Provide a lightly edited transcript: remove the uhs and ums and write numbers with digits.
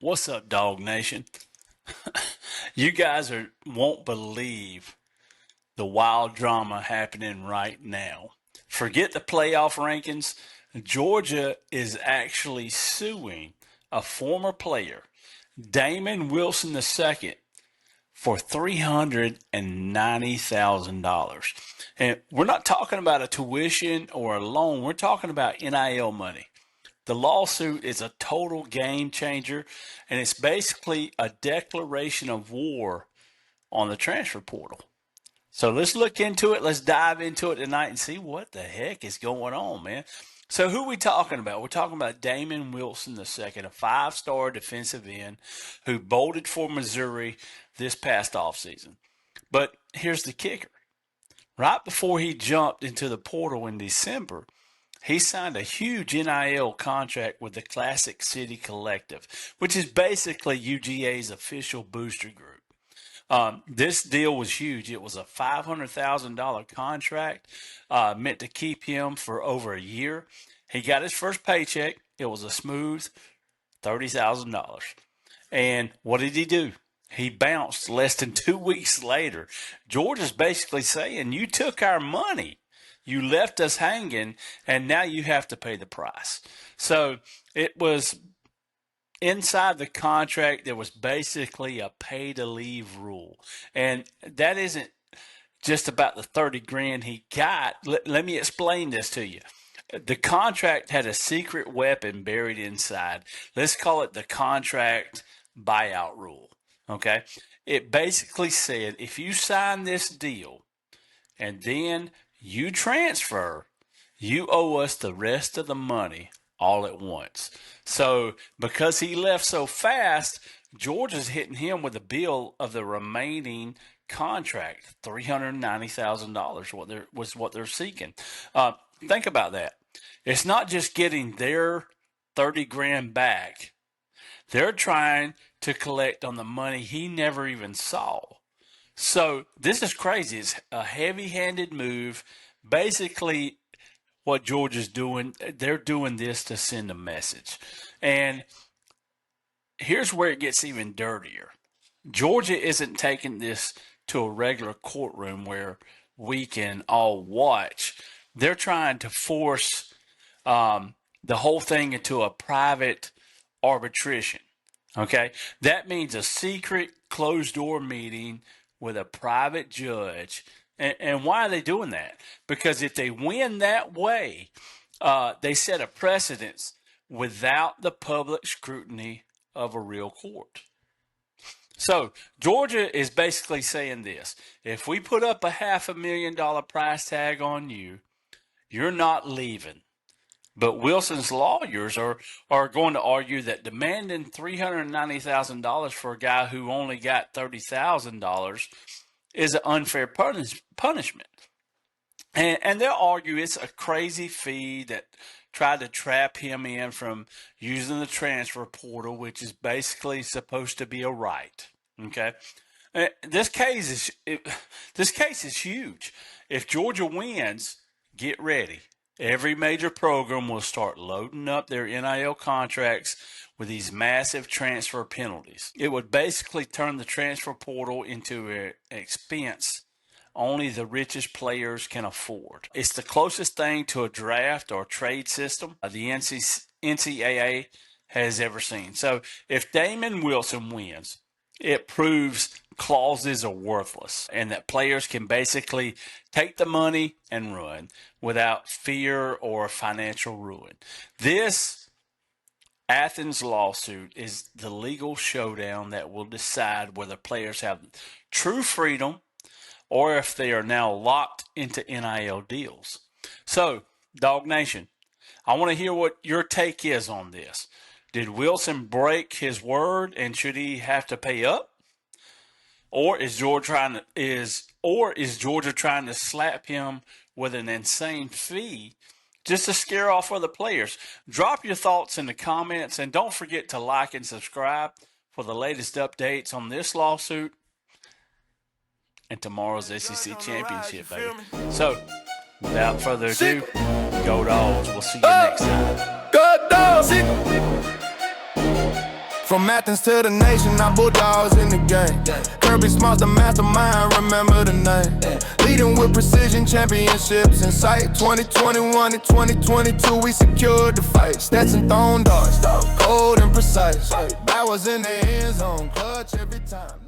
What's up, Dog Nation? You guys won't believe the wild drama happening right now. Forget the playoff rankings. Georgia is actually suing a former player, Damon Wilson II, for $390,000. And we're not talking about a tuition or a loan. We're talking about NIL money. The lawsuit is a total game changer, and it's basically a declaration of war on the transfer portal. So let's look into it. Let's dive into it tonight and see what the heck is going on, man. So who are we talking about? We're talking about Damon Wilson II, a five-star defensive end who bolted for Missouri this past offseason. But here's the kicker. Right before he jumped into the portal in December, he signed a huge NIL contract with the Classic City Collective, which is basically UGA's official booster group. This deal was huge. It was a $500,000 contract meant to keep him for over a year. He got his first paycheck. It was a smooth $30,000. And what did he do? He bounced less than 2 weeks later. Georgia's basically saying, you took our money. You left us hanging, and now you have to pay the price. So it was inside the contract, there was basically a pay-to-leave rule. And that isn't just about the $30,000 he got. Let me explain this to you. The contract had a secret weapon buried inside. Let's call it the contract buyout rule, okay? It basically said if you sign this deal and then you transfer, you owe us the rest of the money all at once. So because he left so fast, Georgia's hitting him with a bill of the remaining contract, $390,000 was what they're seeking. Think about that. It's not just getting their $30,000 back. They're trying to collect on the money he never even saw. So this is crazy. It's a heavy-handed move. Basically, what Georgia's doing, they're doing this to send a message. And here's where it gets even dirtier. Georgia isn't taking this to a regular courtroom where we can all watch. They're trying to force the whole thing into a private arbitration. Okay? That means a secret closed-door meeting with a private judge. And why are they doing that? Because if they win that way, they set a precedence without the public scrutiny of a real court. So Georgia is basically saying this. If we put up a $500,000 price tag on you, you're not leaving. But Wilson's lawyers are going to argue that demanding $390,000 for a guy who only got $30,000 is an unfair punishment. And they'll argue it's a crazy fee that tried to trap him in from using the transfer portal, which is basically supposed to be a right. Okay? This case is huge. If Georgia wins, get ready. Every major program will start loading up their NIL contracts with these massive transfer penalties. It would basically turn the transfer portal into an expense only the richest players can afford. It's the closest thing to a draft or trade system the NCAA has ever seen. So if Damon Wilson wins, it proves clauses are worthless and that players can basically take the money and run without fear or financial ruin. This Athens lawsuit is the legal showdown that will decide whether players have true freedom or if they are now locked into NIL deals. So, Dog Nation, I want to hear what your take is on this. Did Wilson break his word and should he have to pay up? Or is Georgia trying to slap him with an insane fee just to scare off other players? Drop your thoughts in the comments and don't forget to like and subscribe for the latest updates on this lawsuit and tomorrow's SEC championship, baby. So, without further ado, go Dogs. We'll see you next time. Go Dogs! From Athens to the nation, our bulldogs in the game. Kirby Smart's the mastermind, remember the name. Leading with precision, championships in sight. 2021 and 2022, we secured the fight. Stetson thrown darts, cold and precise. Bowers in the end zone, clutch every time.